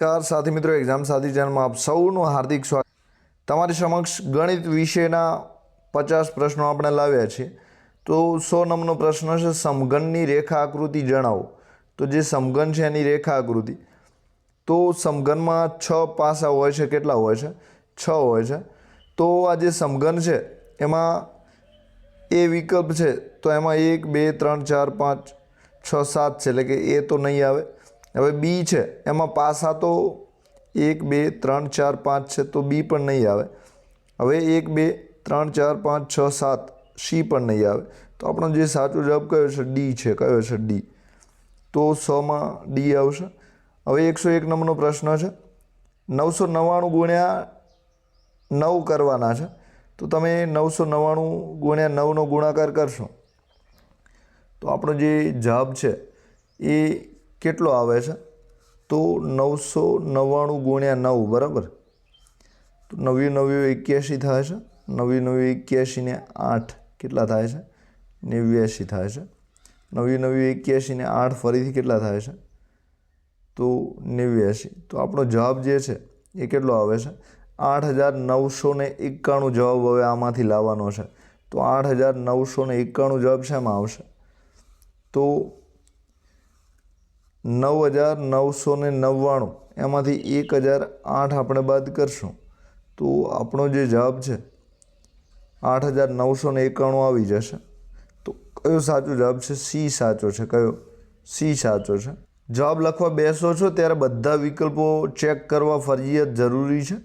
નમસ્કાર સાથી મિત્રો, એક્ઝામ સાથી ચેનલમાં આપ સૌનું હાર્દિક સ્વાગત. તમારી સમક્ષ ગણિત વિષયના 50 પ્રશ્નો આપણે લાવ્યા છીએ. તો 100 નંબરનો પ્રશ્ન છે, સમઘનની રેખા આકૃતિ જણાવો. તો જે સમઘન છે એની રેખા આકૃતિ. તો સમઘનમાં 6 પાસા હોય છે. કેટલા હોય છે? 6 હોય છે. તો આ જે સમઘન છે એમાં એ વિકલ્પ છે તો એમાં 1 2 3 4 5 6 7 છે, એટલે કે એ તો નહીં આવે. હવે બી છે એમાં પાસા તો 1 2 3 4 5 છે, તો બી પણ નહીં આવે. હવે 1 2 3 4 5 6 7 સી પણ નહીં આવે. તો આપણો જે સાચો જવાબ કયો છે? ડી છે. કયો છે? ડી. તો 100માં ડી આવશે. હવે 101 નંબરનો પ્રશ્ન છે, 999 ગુણ્યા 9 કરવાના છે. તો તમે 999 ગુણ્યા 9નો ગુણાકાર કરશો તો આપણો જે જવાબ છે એ કેટલો આવે છે? તો 999 ગુણ્યા 9, બરાબર. તો 9 81 થાય છે. 9 81 ને 8 કેટલા થાય છે? 89 થાય છે. 9 81 ને 8 ફરીથી કેટલા થાય છે? તો 89. તો આપણો જવાબ જે છે એ કેટલો આવે છે? 8991 જવાબ હવે આમાંથી લાવવાનો છે. તો 8991 જવાબ શેમાં આવશે? તો 9999 એમાંથી 1008 આપણે બાદ કરશું તો આપણો જે જવાબ છે 8991 આવી જશે. તો કયો સાચો જવાબ છે? સી સાચો છે. કયો? સી સાચો છે. જવાબ લખવા બેસો છો ત્યારે બધા વિકલ્પો ચેક કરવા ફરજિયાત જરૂરી છે.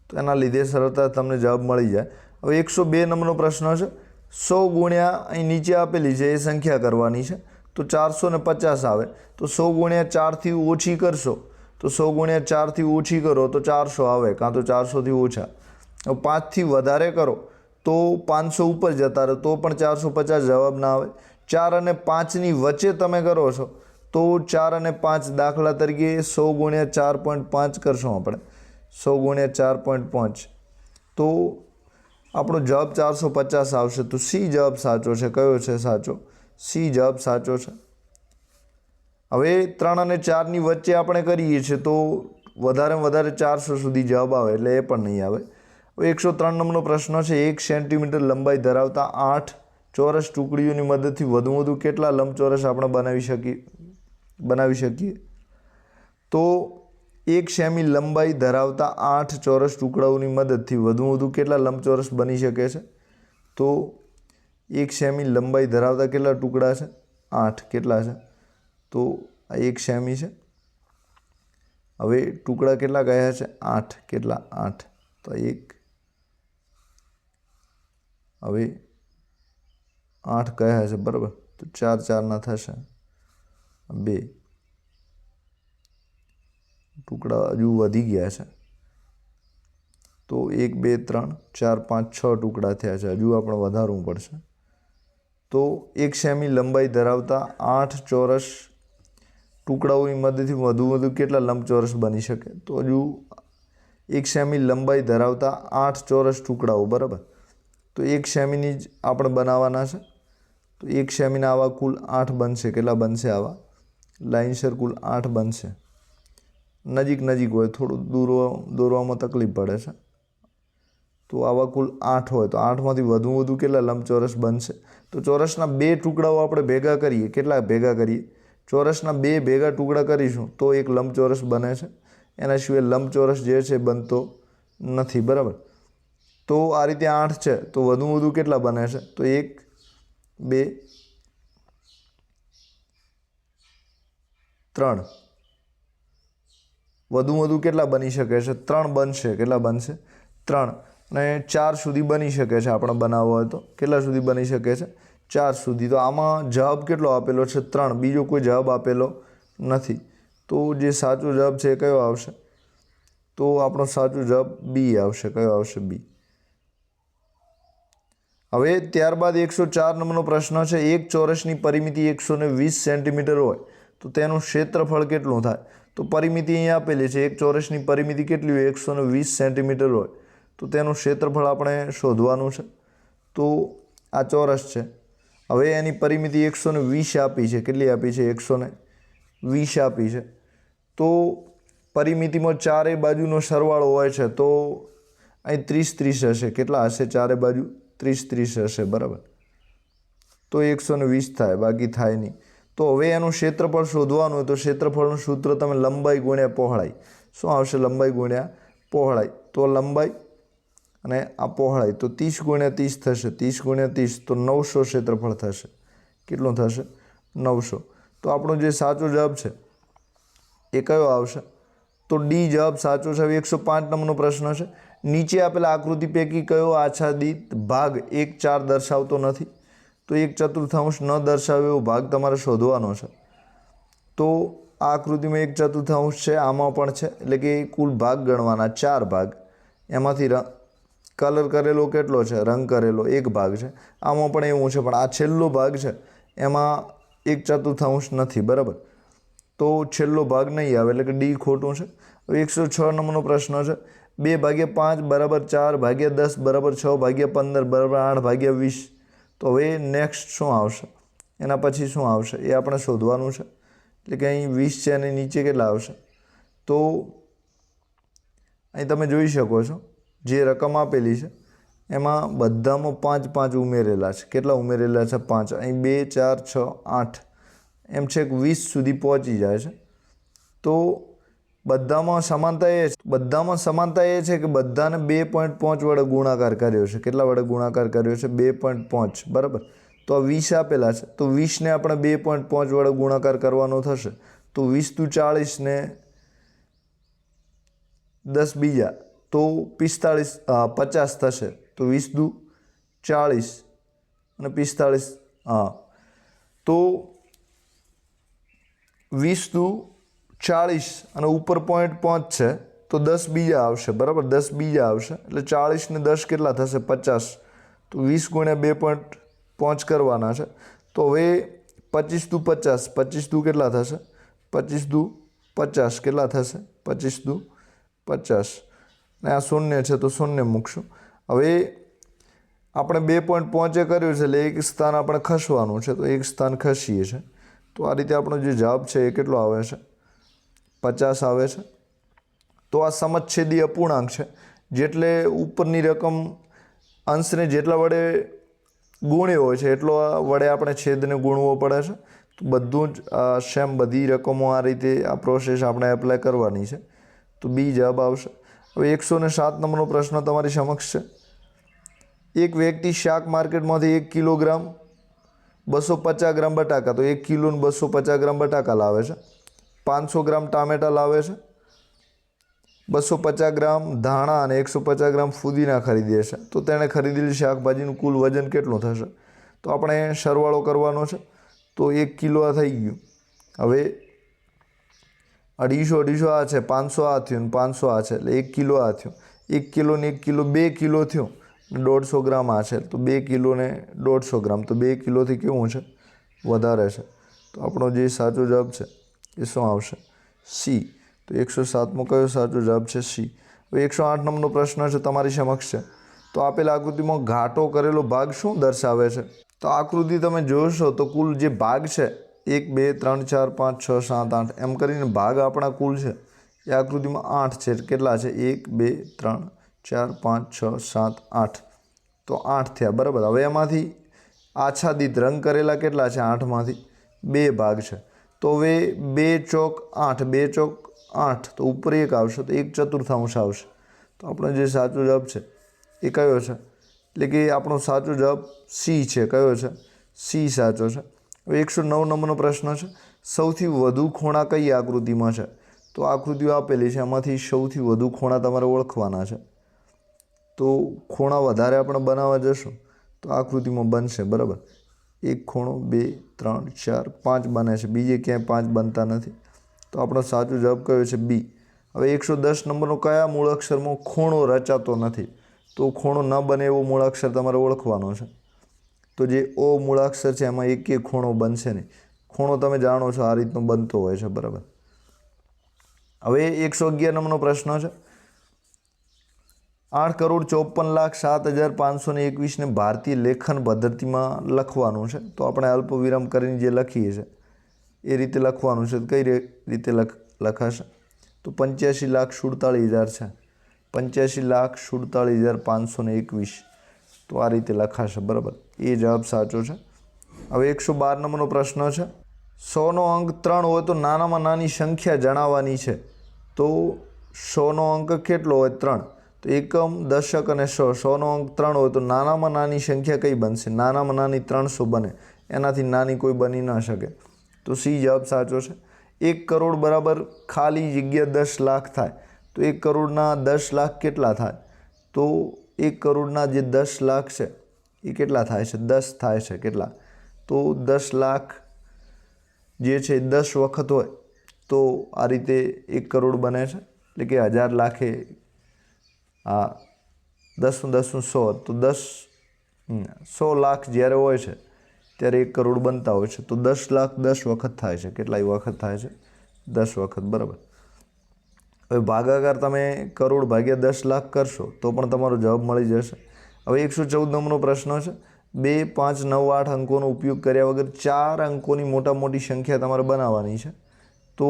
તો એના લીધે સરળતા તમને જવાબ મળી જાય. હવે 102 નંબરનો પ્રશ્ન છે, 100 ગુણ્યા અહીં નીચે આપેલી છે એ સંખ્યા કરવાની છે. તો 450 આવે. તો 100 ગુણ્યા 4થી ઓછી કરશો તો 100 ગુણ્યા 4થી ઓછી કરો તો 400 આવે, કાં તો 400થી ઓછા. 5થી વધારે કરો તો 500 ઉપર જતા રહો તો પણ 450 જવાબ ના આવે. 4 અને 5ની વચ્ચે તમે કરો છો તો 4 અને 5, દાખલા તરીકે 100 ગુણ્યા 4.5 કરશું આપણે. 100 ગુણ્યા 4.5 તો આપણો જવાબ 450 આવશે. તો સી જવાબ સાચો છે. કયો છે સાચો? સી જવાબ સાચો છે. હવે 3 અને 4ની વચ્ચે આપણે કરીએ છીએ તો વધારે 400 સુધી જવાબ આવે, એટલે એ પણ નહીં આવે. હવે 103 નંબરનો પ્રશ્ન છે, 1 સેન્ટીમીટર લંબાઈ ધરાવતા 8 ચોરસ ટુકડીઓની મદદથી વધુ કેટલા લંબચોરસ આપણે બનાવી શકીએ? તો 1 સેમી લંબાઈ ધરાવતા 8 ચોરસ ટુકડાઓની મદદથી વધુ કેટલા લંબચોરસ બની શકે છે? તો 1 સેમી લંબાઈ ધરાવતા કેટલા ટુકડા છે? 8. કેટલા છે? તો આ 1 સેમી છે. હવે ટુકડા કેટલા કયા છે? 8. કેટલા? 8. તો 1. હવે 8 કયા છે? બરાબર. તો 4 4 ના થશે 2. ટુકડા હજુ વધી ગયા છે. તો 1 2 3 4 5 6 ટુકડા થયા છે. હજુ આપણે વધારવું પડશે. તો 1 સેમી લંબાઈ ધરાવતા 8 ચોરસ ટુકડાઓની મદદથી વધુ કેટલા લંબચોરસ બની શકે? તો હજુ 1 સેમી લંબાઈ ધરાવતા 8 ચોરસ ટુકડાઓ, બરાબર. તો 1 સેમીની જ આપણે બનાવવાના છે. તો 1 સેમીના આવા કુલ 8 બનશે. કેટલા બનશે આવા? લાઇનસર કુલ 8 બનશે. નજીક હોય, થોડું દોરવામાં તકલીફ પડે છે. તો આવા કુલ 8 હોય તો 8માંથી વધુ કેટલા લંબચોરસ બનશે? તો ચોરસના 2 ટુકડાઓ આપણે ભેગા કરીએ. કેટલા ભેગા કરીએ? ચોરસના 2 ભેગા ટુકડા કરીશું તો એક લંબચોરસ બને છે. એના સિવાય લંબચોરસ જે છે બનતો નથી, બરાબર. તો આ રીતે 8 છે તો વધુ કેટલા બને છે? તો 1 2 3. વધુ કેટલા બની શકે છે? 3 બનશે. કેટલા બનશે? 3. અને 4 સુધી બની શકે છે આપણે બનાવવો હોય તો. કેટલા સુધી બની શકે છે? 4 સુધી. તો આમાં જવાબ કેટલો આપેલો છે? 3. બીજો કોઈ જવાબ આપેલો નથી. તો જે સાચો જવાબ છે એ કયો આવશે? તો આપણો સાચો જવાબ બી આવશે. કયો આવશે? બી. હવે ત્યારબાદ 104 નંબરનો પ્રશ્ન છે, એક ચોરસની પરિમિતિ 120 સેન્ટીમીટર હોય તો તેનું ક્ષેત્રફળ કેટલું થાય? તો પરિમિતિ અહીં આપેલી છે. એક ચોરસની પરિમિતિ કેટલી હોય? 120 સેન્ટીમીટર હોય તો તેનું ક્ષેત્રફળ આપણે શોધવાનું છે. તો આ ચોરસ છે. હવે એની પરિમિતિ 120 આપી છે. કેટલી આપી છે? 120 આપી છે. તો પરિમિતિમાં ચારેય બાજુનો સરવાળો હોય છે તો અહીં 30 હશે. કેટલા હશે? ચારે બાજુ 30 હશે, બરાબર. તો 120 થાય, બાકી થાય નહીં. તો હવે એનું ક્ષેત્રફળ શોધવાનું હોય તો ક્ષેત્રફળનું સૂત્ર તમે લંબાઈ ગુણ્યા પહોળાઈ. શું આવશે? લંબાઈ ગુણ્યા પહોળાઈ. તો લંબાઈ અને આ પહોળાઈ તો 30 ગુણ્યા 30 થશે. 30 ગુણ્યા 30 તો 900 ક્ષેત્રફળ થશે. કેટલું થશે? 900. તો આપણો જે સાચો જવાબ છે એ કયો આવશે? તો ડી જવાબ સાચો છે. 105 નંબરનો પ્રશ્ન છે. નીચે આપેલા આકૃતિ પૈકી કયો આચ્છાદિત ભાગ 1/4 દર્શાવતો નથી? તો 1/4 ન દર્શાવે એવો ભાગ તમારે શોધવાનો છે. તો આ આકૃતિમાં 1/4 છે, આમાં પણ છે, એટલે કે કુલ ભાગ ગણવાના 4 ભાગ. એમાંથી કલર કરેલો કેટલો છે? રંગ કરેલો 1 ભાગ છે. આમાં પણ એવું છે, પણ આ છેલ્લો ભાગ છે એમાં 1/4 નથી, બરાબર. તો છેલ્લો ભાગ નહીં આવે, એટલે કે ડી ખોટું છે. હવે 106 નંબરનો પ્રશ્ન છે. 2/5 બરાબર 4 ભાગ્યા 10 બરાબર 6 ભાગ્યા 15 બરાબર 8 ભાગ્યા 20. તો હવે નેક્સ્ટ શું આવશે? એના પછી શું આવશે એ આપણે શોધવાનું છે. એટલે કે અહીં 20 છે અને નીચે કેટલા આવશે? તો અહીં તમે જોઈ શકો છો જે રકમ આપેલી છે એમાં બધામાં 5 ઉમેરેલા છે. કેટલા ઉમેરેલા છે? 5. અહીં 2 4 6 8 એમ છે કે 20 સુધી પહોંચી જાય છે. તો બધામાં સમાનતા એ છે કે બધાને 2.5 વડે ગુણાકાર કર્યો છે. કેટલા વડે ગુણાકાર કર્યો છે? 2.5, બરાબર. તો આ 20 આપેલા છે તો 20ને આપણે 2.5 વડે ગુણાકાર કરવાનો થશે. તો 20 × 40 ને 10 બીજા તો 50 થશે. તો 20 × 40 અને 45, હા, તો 20 × 40 અને ઉપર 0.5 છે તો 10 બીજા આવશે, બરાબર. 10 બીજા આવશે એટલે 40 ને 10 કેટલા થશે? 50. તો 20 ગુણ્યા 2.5 કરવાના છે. તો હવે 25 × 50, 25 દુ કેટલા થશે? 25 દુ 50 કેટલા થશે? 25 દુ 50 ને આ 0 છે તો 0 મૂકશું. હવે આપણે 2.5 કર્યું છે એટલે એક સ્થાન આપણે ખસવાનું છે, તો એક સ્થાન ખસીએ છીએ. તો આ રીતે આપણો જે જવાબ છે એ કેટલો આવે છે? 50 આવે છે. તો આ સમચ્છેદી અપૂર્ણાંક છે. જેટલે ઉપરની રકમ અંશને જેટલા વડે ગુણ્યો હોય છે એટલો વડે આપણે છેદને ગુણવો પડે છે. તો બધું જ સેમ બધી રકમો આ રીતે આ પ્રોસેસ આપણે એપ્લાય કરવાની છે. તો બી જવાબ આવશે. હવે 107 નંબરનો પ્રશ્ન તમારી સમક્ષ છે. એક વ્યક્તિ શાક માર્કેટમાંથી 1 કિલોગ્રામ 250 ગ્રામ બટાકા, તો 1 કિલો 250 ગ્રામ બટાકા લાવે છે. 500 ગ્રામ ટામેટા લાવે છે. 250 ગ્રામ ધાણા અને 150 ગ્રામ ફુદીના ખરીદે છે. તો તેણે ખરીદેલી શાકભાજીનું કુલ વજન કેટલું થશે? તો આપણે સરવાળો કરવાનો છે. તો 1 કિલો આ થઈ ગયું. હવે 250 આ છે, 500 આ થયું, 500 આ છે, એટલે 1 કિલો આ થયું. 1 કિલો ને 1 કિલો 2 કિલો થયું. 150 ગ્રામ આ છે તો 2 કિલો ને 150 ગ્રામ, તો 2 કિલોથી કેવું છે? વધારે છે. તો આપણો જે સાચો જવાબ છે એ શું આવશે? સી. તો 107મો કયો સાચો જવાબ છે? સી. હવે 108 નંબરનો પ્રશ્ન છે તમારી સમક્ષ છે. તો આપેલ આકૃતિમાં ઘાટો કરેલો ભાગ શું દર્શાવે છે? તો આકૃતિ તમે જોશો તો કુલ જે ભાગ છે 1 2 3 4 5 6 7 8 એમ કરીને ભાગ આપણા કુલ છે એ આકૃતિમાં 8 છે. કેટલા છે? 1 2 3 4 5 6 7 8. તો 8 થયા, બરાબર. હવે એમાંથી આચ્છાદિત રંગ કરેલા કેટલા છે? 8માંથી 2 ભાગ છે. તો હવે 2 ચોક 8, 2 ચોક 8, તો ઉપર 1 આવશે તો 1/4 આવશે. તો આપણો જે સાચો જવાબ છે એ કયો છે? એટલે કે આપણો સાચો જવાબ સી છે. કયો છે? સી સાચો છે. હવે 109 નંબરનો પ્રશ્ન છે. સૌથી વધુ ખૂણા કઈ આકૃતિમાં છે? તો આકૃતિઓ આપેલી છે, એમાંથી સૌથી વધુ ખૂણા તમારે ઓળખવાના છે. તો ખૂણા વધારે આપણે બનાવવા જશું તો આકૃતિમાં બનશે, બરાબર. 1 ખૂણો 2 3 4 5 બને છે, બીજે ક્યાંય 5 બનતા નથી. તો આપણો સાચો જવાબ કયો છે? બી. હવે 110 નંબરનો કયા મૂળાક્ષરમાં ખૂણો રચાતો નથી? તો ખૂણો ન બને એવો મૂળાક્ષર તમારે ઓળખવાનો છે. તો જે ઓ મૂળાક્ષર છે એમાં એક ખૂણો બનશે નહીં. ખૂણો તમે જાણો છો આ રીતનો બનતો હોય છે, બરાબર. હવે 111 નંબરનો પ્રશ્ન છે. 8,54,07,521 ને ભારતીય લેખન પદ્ધતિમાં લખવાનું છે. તો આપણે અલ્પવિરામ કરીને જે લખીએ છીએ એ રીતે લખવાનું છે. કઈ રીતે લખાશે? તો 85,47,000 છે, 85,47,521. તો આ રીતે લખાશે, બરાબર. એ જવાબ સાચો છે. હવે 112 નંબરનો પ્રશ્ન છે, 100નો અંક 3 હોય તો નાનામાં નાની સંખ્યા જણાવવાની છે. તો 100નો અંક કેટલો હોય? 3. તો એકમ, દશક અને 100. 100નો અંક 3 હોય તો નાનામાં નાની સંખ્યા કઈ બનશે? નાનામાં નાની 300 બને, એનાથી નાની કોઈ બની ન શકે. તો સી જવાબ સાચો છે. 1 કરોડ બરાબર ખાલી જગ્યા 10 લાખ થાય. તો 1 કરોડના 10 લાખ કેટલા થાય? તો 1 કરોડના જે 10 લાખ છે એ કેટલા થાય છે? 10 થાય છે. કેટલા? તો 10 લાખ જે છે 10 વખત હોય તો આ રીતે 1 કરોડ બને છે. એટલે કે 1000 લાખે 10 × 10 = 100. તો 100 લાખ જ્યારે હોય છે ત્યારે 1 કરોડ બનતા હોય છે. તો 10 લાખ 10 વખત થાય છે. કેટલાય વખત થાય છે? 10 વખત, બરાબર. હવે ભાગાકાર તમે કરોડ ભાગ્યા 10 લાખ કરશો તો પણ તમારો જવાબ મળી જશે. હવે 114 નંબરનો પ્રશ્ન છે, 2, 5, 9, 8 અંકોનો ઉપયોગ કર્યા વગર 4 અંકોની મોટા મોટી સંખ્યા તમારે બનાવવાની છે. તો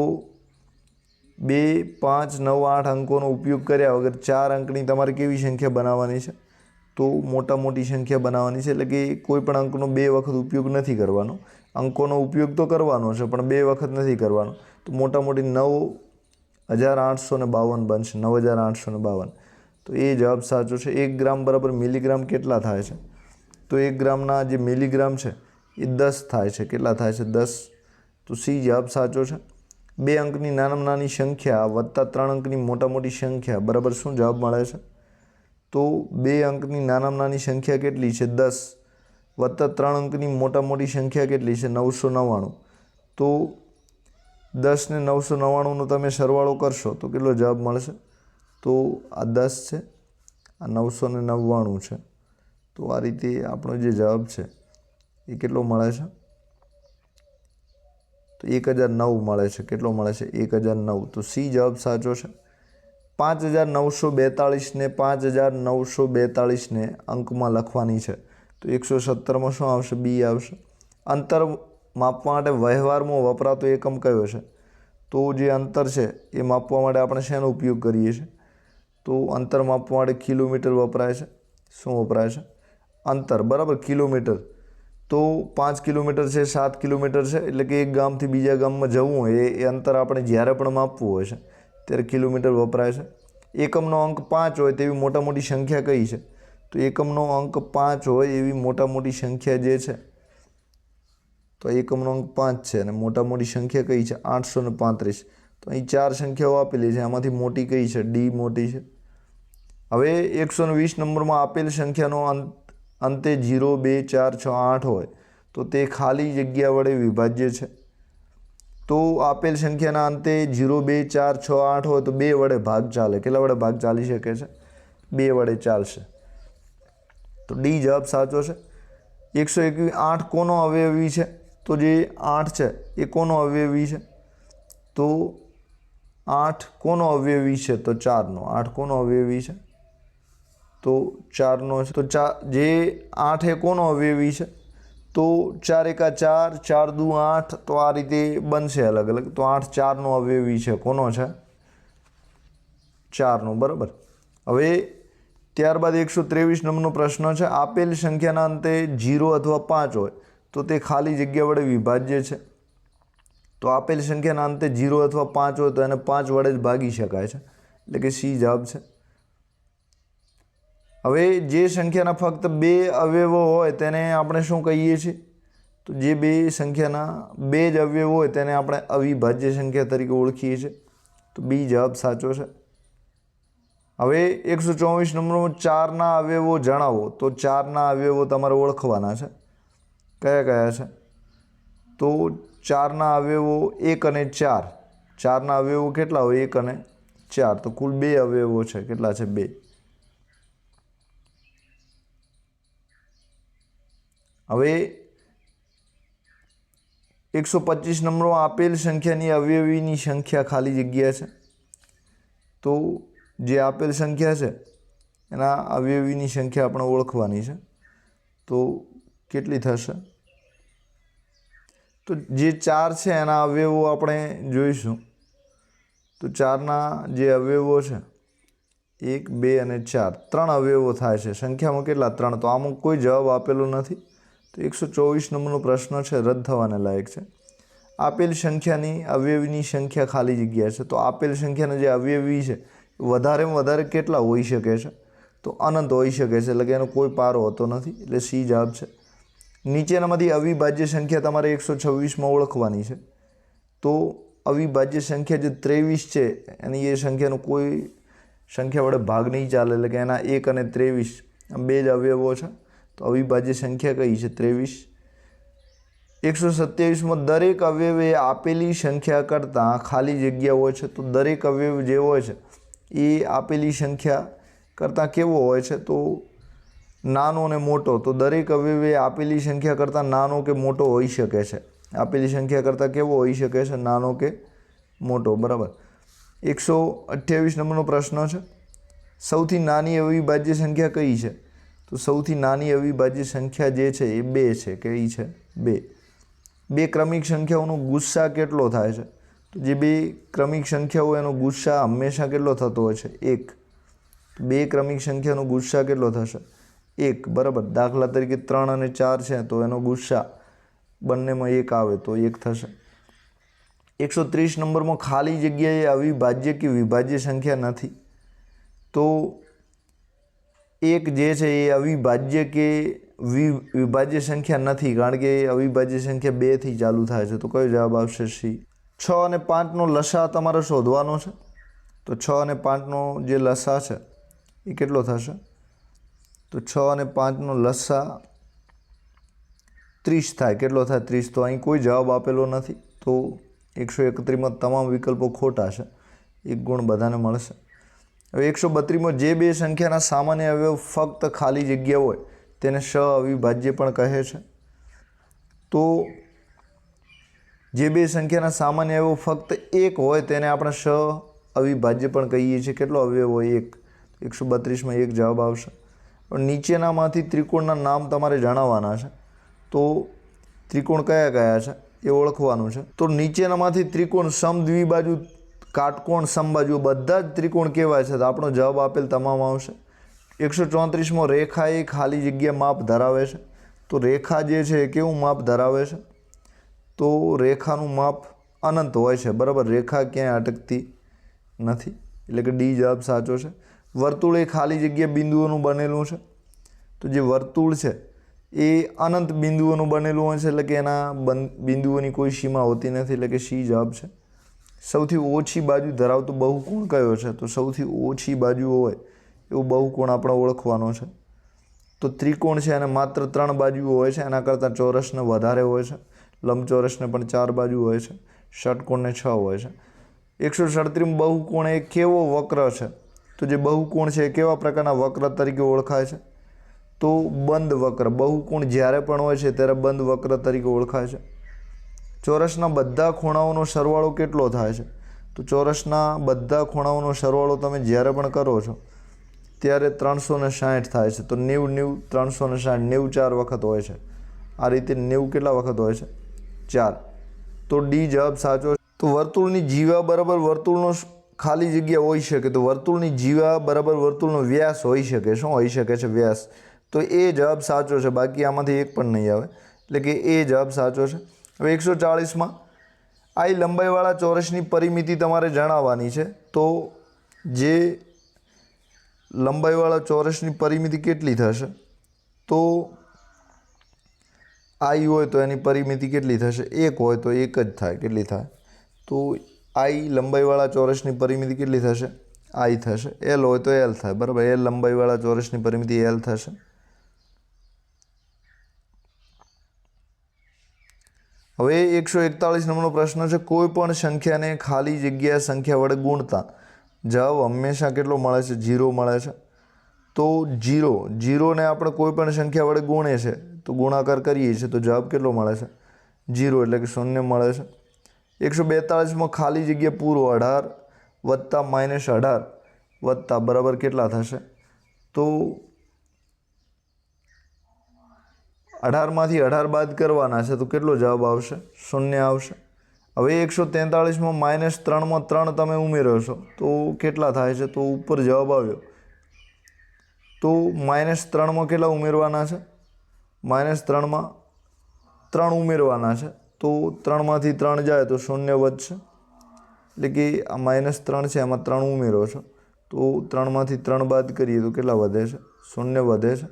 2, 5, 9, 8 અંકોનો ઉપયોગ કર્યા વગર 4 અંકની તમારે કેવી સંખ્યા બનાવવાની છે? તો મોટા મોટી સંખ્યા બનાવવાની છે. એટલે કે કોઈ પણ અંકનો 2 વખત ઉપયોગ નથી કરવાનો. અંકોનો ઉપયોગ તો કરવાનો છે પણ 2 વખત નથી કરવાનો. તો મોટા મોટી 9,852 બનશે, 9,852. તો એ જવાબ સાચો છે. 1 ગ્રામ બરાબર મિલીગ્રામ કેટલા થાય છે? તો 1 ગ્રામના જે મિલીગ્રામ છે એ 10 થાય છે. કેટલા થાય છે? 10. તો સી જવાબ સાચો છે. 2 અંકની નાનામાં નાની સંખ્યા વત્તા 3 અંકની મોટા મોટી સંખ્યા બરાબર શું જવાબ મળે છે? તો 2 અંકની નાનામાં નાની સંખ્યા કેટલી છે? 10 વત્તા 3 અંકની મોટા મોટી સંખ્યા કેટલી છે? 999. તો 10 ને 999નો તમે સરવાળો કરશો તો કેટલો જવાબ મળશે? તો આ 10 છે, આ 999 છે. તો આ રીતે આપણો જે જવાબ છે એ કેટલો મળે છે? તો 1009 મળે છે. કેટલો મળે છે? 1009. તો સી જવાબ સાચો છે. 5,942 ને 5,942 અંકમાં લખવાની છે. તો 117માં શું આવશે? બી આવશે. અંતર માપવા માટે વ્યવહારમાં વપરાતો એકમ કયો છે? તો જે અંતર છે એ માપવા માટે આપણે શેનો ઉપયોગ કરીએ છીએ? તો અંતર માપવા માટે કિલોમીટર વપરાય છે. શું વપરાય છે? અંતર, બરાબર, કિલોમીટર. તો 5 કિલોમીટર છે, 7 કિલોમીટર છે, એટલે કે એક ગામથી બીજા ગામમાં જવું હોય એ અંતર આપણે જ્યારે પણ માપવું હોય છે ત્યારે કિલોમીટર વપરાય છે. એકમનો અંક 5 હોય તેવી મોટા મોટી સંખ્યા કઈ છે? તો એકમનો અંક 5 હોય એવી મોટા મોટી સંખ્યા જે છે, તો એકમનો અંક 5 છે અને મોટા મોટી સંખ્યા કઈ છે? 835. તો અહીં 4 સંખ્યાઓ આપેલી છે, આમાંથી મોટી કઈ છે? ડી મોટી છે. હવે 120 નંબરમાં આપેલ સંખ્યાનો અંતે 0, 2, 4, 6, 8 હોય તો તે ખાલી જગ્યા વડે વિભાજ્ય છે. તો આપેલ સંખ્યાના અંતે 0, 2, 4, 6, 8 હોય તો 2 વડે ભાગ ચાલે. કેટલા વડે ભાગ ચાલી શકે છે? 2 વડે ચાલશે. તો ડી જવાબ સાચો છે. 121 કોનો અવયવી છે? તો જે 8 છે એ કોનો અવયવી છે? તો 8 કોનો અવયવી છે? તો 4નો. 8 કોનો અવયવી છે? તો 4નો છે. તો જે 8 એ કોનો અવયવી છે? તો 4 × 4, 4 × 2 = 8. તો આ રીતે બનશે અલગ અલગ. તો 8 4નો અવયવી છે. કોનો છે? 4નો, બરાબર. હવે ત્યારબાદ 123 નંબરનો પ્રશ્ન છે, આપેલ સંખ્યાના અંતે 0 અથવા 5 હોય તો તે ખાલી જગ્યા વડે વિભાજ્ય છે. તો આપેલ સંખ્યાના અંતે 0 અથવા 5 હોય તો એને 5 વડે જ ભાગી શકાય છે. એટલે કે સી જવાબ છે. હવે જે સંખ્યાના ફક્ત 2 અવયવો હોય તેને આપણે શું કહીએ છીએ? તો જે 2 સંખ્યાના 2 જ અવયવો હોય તેને આપણે અવિભાજ્ય સંખ્યા તરીકે ઓળખીએ છીએ. તો બી જવાબ સાચો છે. હવે 124 નંબરનો 4ના અવયવો જણાવો. તો 4ના અવયવો તમારે ઓળખવાના છે. કયા કયા છે? તો 4ના અવયવો 1 અને 4. 4ના અવયવો કેટલા હોય? 1 અને 4. તો કુલ 2 અવયવો છે. કેટલા છે? 2. હવે 125 નંબરનો આપેલ સંખ્યાની અવયવીની સંખ્યા ખાલી જગ્યા છે. તો જે આપેલ સંખ્યા છે એના અવયવીની સંખ્યા આપણે ઓળખવાની છે. તો કેટલી થશે? તો જે 4 છે એના અવયવો આપણે જોઈશું. તો 4ના જે અવયવો છે 1, 2 અને 4, 3 અવયવો થાય છે. સંખ્યામાં કેટલા? 3. તો આમાં કોઈ જવાબ આપેલો નથી. તો 124 નંબરનો પ્રશ્ન છે રદ થવાને લાયક છે. આપેલ સંખ્યાની અવયવીની સંખ્યા ખાલી જગ્યા છે. તો આપેલ સંખ્યાના જે અવયવી છે વધારેમાં વધારે કેટલા હોઈ શકે છે? તો અનંત હોઈ શકે છે, એટલે કે એનો કોઈ પારો હોતો નથી, એટલે સી જવાબ છે. નીચેનામાંથી અવિભાજ્ય સંખ્યા તમારે 126માં ઓળખવાની છે. તો અવિભાજ્ય સંખ્યા જે 23 છે એની એ સંખ્યાનો કોઈ સંખ્યા વડે ભાગ નહીં ચાલે, એટલે કે એના 1 અને 23 આ બે જ અવયવો છે. તો અવિભાજ્ય સંખ્યા કઈ છે? 23. 127માં દરેક અવયવ એ આપેલી સંખ્યા કરતાં ખાલી જગ્યા હોય છે. તો દરેક અવયવ જે હોય છે એ આપેલી સંખ્યા કરતાં કેવો હોય છે? તો નાનો અને મોટો. તો દરેક અવયવ એ આપેલી સંખ્યા કરતાં નાનો કે મોટો હોઈ શકે છે. આપેલી સંખ્યા કરતાં કેવો હોઈ શકે છે? નાનો કે મોટો. બરાબર. 128 નંબરનો પ્રશ્ન છે. સૌથી નાની અવિભાજ્ય સંખ્યા કઈ છે? તો સૌથી નાની અવિભાજ્ય સંખ્યા જે છે એ 2 છે. કઈ છે? 2. બે ક્રમિક સંખ્યાઓનો ગુસ્સા કેટલો થાય છે? તો જે બે ક્રમિક સંખ્યાઓ એનો ગુસ્સા હંમેશા કેટલો થતો હોય છે? 1. બે ક્રમિક સંખ્યાનો ગુસ્સા કેટલો થશે? 1. બરાબર. દાખલા તરીકે 3 અને 4 છે તો એનો ગુસ્સા બંનેમાં 1 આવે તો 1 થશે. 130 નંબરમાં ખાલી જગ્યાએ અવિભાજ્ય કે વિભાજ્ય સંખ્યા નથી. તો 1 જે છે એ અવિભાજ્ય કે વિભાજ્ય સંખ્યા નથી, કારણ કે અવિભાજ્ય સંખ્યા 2થી ચાલુ થાય છે. તો કયો જવાબ આવશે? સી. 6 અને 5નો લસા તમારે શોધવાનો છે. તો 6 અને 5નો જે લસા છે એ કેટલો થશે? તો 6 અને 5નો લસા 30 થાય. કેટલો થાય? 30. તો અહીં કોઈ જવાબ આપેલો નથી. તો 131માં તમામ વિકલ્પો ખોટા છે. 1 ગુણ બધાને મળશે. હવે 132માં જે બે સંખ્યાના સામાન્ય અવયવ ફક્ત ખાલી જગ્યા હોય તેને અવિભાજ્ય પણ કહે છે. તો જે બે સંખ્યાના સામાન્ય અવયવ ફક્ત 1 હોય તેને આપણે અવિભાજ્ય પણ કહીએ છીએ. કેટલો અવયવ હોય? 1. 132માં 1 જવાબ આવશે. પણ નીચેનામાંથી ત્રિકોણના નામ તમારે જણાવવાના છે. તો ત્રિકોણ કયા કયા છે એ ઓળખવાનું છે. તો નીચેનામાંથી ત્રિકોણ સમદ્વિબાજુ, કાટકોણ, સમબાજુ બધા જ ત્રિકોણ કહેવાય છે. તો આપણો જવાબ આપેલ તમામ આવશે. 134માં રેખા એ ખાલી જગ્યા માપ ધરાવે છે. તો રેખા જે છે એ કેવું માપ ધરાવે છે? તો રેખાનું માપ અનંત હોય છે. બરાબર. રેખા ક્યાંય અટકતી નથી, એટલે કે ડી જવાબ સાચો છે. વર્તુળ એ ખાલી જગ્યા બિંદુઓનું બનેલું છે. તો જે વર્તુળ છે એ અનંત બિંદુઓનું બનેલું હોય છે, એટલે કે એના બિંદુઓની કોઈ સીમા હોતી નથી, એટલે કે સી જવાબ છે. સૌથી ઓછી બાજુ ધરાવતો બહુકોણ કયો છે? તો સૌથી ઓછી બાજુ હોય એવું બહુકોણ આપણે ઓળખવાનો છે. તો ત્રિકોણ છે અને માત્ર 3 બાજુઓ હોય છે, એના કરતાં ચોરસને વધારે હોય છે. લંબચોરસને પણ 4 બાજુ હોય છે. ષટકોણને 6 હોય છે. 137 બહુકોણ એ કેવો વક્ર છે? તો જે બહુકોણ છે એ કેવા પ્રકારના વક્ર તરીકે ઓળખાય છે? તો બંધ વક્ર. બહુકોણ જ્યારે પણ હોય છે ત્યારે બંધ વક્ર તરીકે ઓળખાય છે. ચોરસના બધા ખૂણાઓનો સરવાળો કેટલો થાય છે? તો ચોરસના બધા ખૂણાઓનો સરવાળો તમે જ્યારે પણ કરો છો ત્યારે 360 થાય છે. તો 90, 90, 360, 90 4 વખત હોય છે. આ રીતે 90 કેટલા વખત હોય છે? 4. તો ડી જવાબ સાચો. તો વર્તુળની જીવા બરાબર વર્તુળનો ખાલી જગ્યા હોઈ શકે. તો વર્તુળની જીવા બરાબર વર્તુળનો વ્યાસ હોઈ શકે. શું હોઈ શકે છે? વ્યાસ. તો એ જવાબ સાચો છે. બાકી આમાંથી એક પણ નહીં આવે, એટલે કે એ જવાબ સાચો છે. હવે 140માં આ લંબાઈવાળા ચોરસની પરિમિતિ તમારે જણાવવાની છે. તો જે લંબાઈવાળા ચોરસની પરિમિતિ કેટલી થશે? તો આઈ હોય તો એની પરિમિતિ કેટલી થશે? 1 હોય તો 1 જ થાય. કેટલી થાય? તો આઈ લંબાઈવાળા ચોરસની પરિમિતિ કેટલી થશે? આઈ થશે. એલ હોય તો એલ થાય. બરાબર. એલ લંબાઈવાળા ચોરસની પરિમિતિ એલ થશે. હવે 141 નંબરનો પ્રશ્ન છે. કોઈ પણ સંખ્યાને ખાલી જગ્યા સંખ્યા વડે ગુણતા જવાબ હંમેશા કેટલો મળે છે? 0 મળે છે. તો 0ને આપણે કોઈ પણ સંખ્યા વડે ગુણે છે તો ગુણાકાર કરીએ છીએ તો જવાબ કેટલો મળે છે? 0, એટલે કે 0 મળે છે. 142માં ખાલી જગ્યા પૂરો 18 વત્તા -18 વત્તા બરાબર કેટલા થશે? તો 18માંથી 18 બાદ કરવાના છે તો કેટલો જવાબ આવશે? 0 આવશે. હવે 143માં -3 3 તમે ઉમેરો છો તો કેટલા થાય છે? તો ઉપર જવાબ આવ્યો તો -3 કેટલા ઉમેરવાના છે? -3 3 ઉમેરવાના છે. તો 3માંથી 3 જાય તો 0 વધશે. એટલે કે આ -3 છે એમાં 3 ઉમેરો છો તો 3માંથી 3 બાદ કરીએ તો કેટલા વધે છે? 0 વધે છે.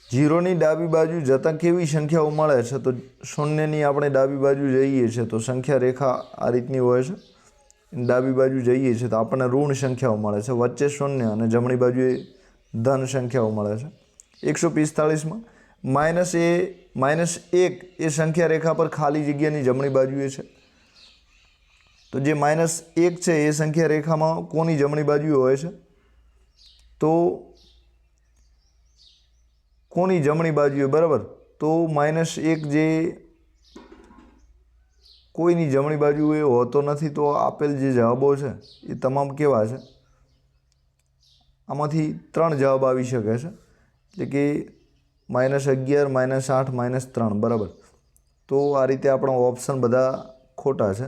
0ની ડાબી બાજુ જતાં કેવી સંખ્યાઓ મળે છે? તો 0ની આપણે ડાબી બાજુ જઈએ છીએ તો સંખ્યા રેખા આ રીતની હોય છે. ડાબી બાજુ જઈએ છીએ તો આપણને ઋણ સંખ્યાઓ મળે છે, વચ્ચે 0 અને જમણી બાજુએ ધન સંખ્યાઓ મળે છે. 145માં -1 એ સંખ્યા રેખા પર ખાલી જગ્યાની જમણી બાજુએ છે. તો જે -1 છે એ સંખ્યા રેખામાં કોની જમણી બાજુએ હોય છે? તો કોની જમણી બાજુએ, બરાબર. તો -1 જે કોઈની જમણી બાજુએ હોતો નથી. તો આપેલ જે જવાબો છે એ તમામ કેવા છે? આમાંથી 3 જવાબ આવી શકે છે. એટલે કે -11, -8, -3, બરાબર. તો આ રીતે આપણા ઓપ્શન બધા ખોટા છે.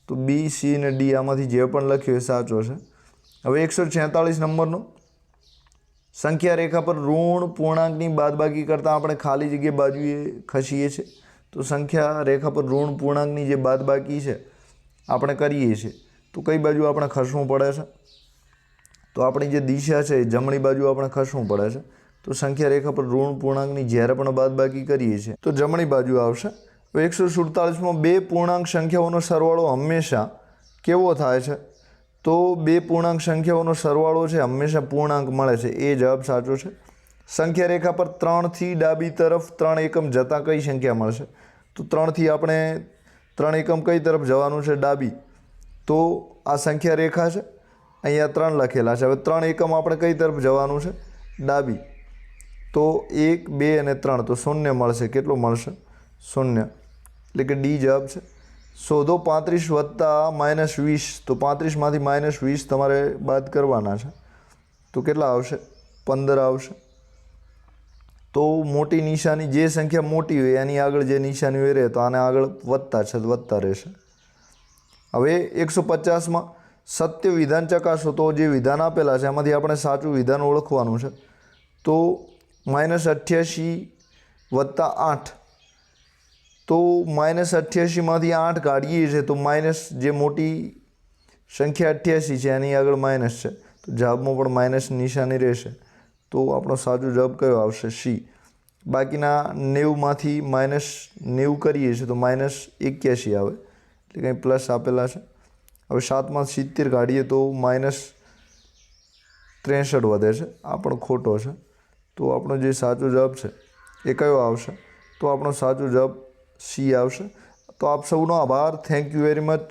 તો બી, સી અને ડી આમાંથી જે પણ લખ્યું એ સાચો છે. હવે 146 નંબરનો, સંખ્યા રેખા પર ઋણ પૂર્ણાંકની બાદબાકી કરતાં આપણે ખાલી જગ્યા બાજુએ ખસીએ છીએ. તો સંખ્યા રેખા પર ઋણ પૂર્ણાંકની જે બાદબાકી છે આપણે કરીએ છીએ તો કઈ બાજુ આપણે ખસવું પડે છે? તો આપણી જે દિશા છે એ જમણી બાજુ આપણે ખસવું પડે છે. તો સંખ્યા રેખા પર ઋણ પૂર્ણાંકની જ્યારે પણ બાદબાકી કરીએ છીએ તો જમણી બાજુ આવશે. હવે 147માં બે પૂર્ણાંક સંખ્યાઓનો સરવાળો હંમેશા કેવો થાય છે? તો બે પૂર્ણાંક સંખ્યાઓનો સરવાળો છે હંમેશા પૂર્ણાંક મળે છે. એ જવાબ સાચો છે. સંખ્યા રેખા પર 3થી ડાબી તરફ 3 એકમ જતાં કઈ સંખ્યા મળશે? તો 3થી આપણે 3 એકમ કઈ તરફ જવાનું છે? ડાબી. તો આ સંખ્યા રેખા છે, અહીંયા 3 લખેલા છે. હવે 3 એકમ આપણે કઈ તરફ જવાનું છે? ડાબી. તો 1, 2 અને 3 તો 0 મળશે. કેટલું મળશે? 0. એટલે કે ડી જવાબ છે. શોધો 35 વત્તા -20. તો 35માંથી -20 તમારે બાદ કરવાના છે. તો કેટલા આવશે? 15 આવશે. તો મોટી નિશાની, જે સંખ્યા મોટી હોય એની આગળ જે નિશાની હોય રહે તો આને આગળ વધતા છે તો વધતા રહેશે. હવે 150માં સત્ય વિધાન ચકાસો. તો જે વિધાન આપેલા છે એમાંથી આપણે સાચું વિધાન ઓળખવાનું છે. તો -88 વત્તા 8. તો -88માંથી 8 કાઢીએ છીએ તો માઇનસ જે મોટી સંખ્યા 88 છે એની આગળ માઇનસ છે તો જવાબમાં પણ માઇનસ નિશાની રહેશે. તો આપણો સાચો જવાબ કયો આવશે? સી. બાકીના 90માંથી -90 કરીએ છીએ તો -81 આવે. એટલે કંઈ પ્લસ આપેલા છે. હવે 7માં 70 કાઢીએ તો -63 વધે છે. આ પણ ખોટો છે. તો આપણો જે સાચો જવાબ છે એ કયો આવશે? તો આપણો સાચો જવાબ સી આવશે. તો આપ સૌનો આભાર. Thank you very much.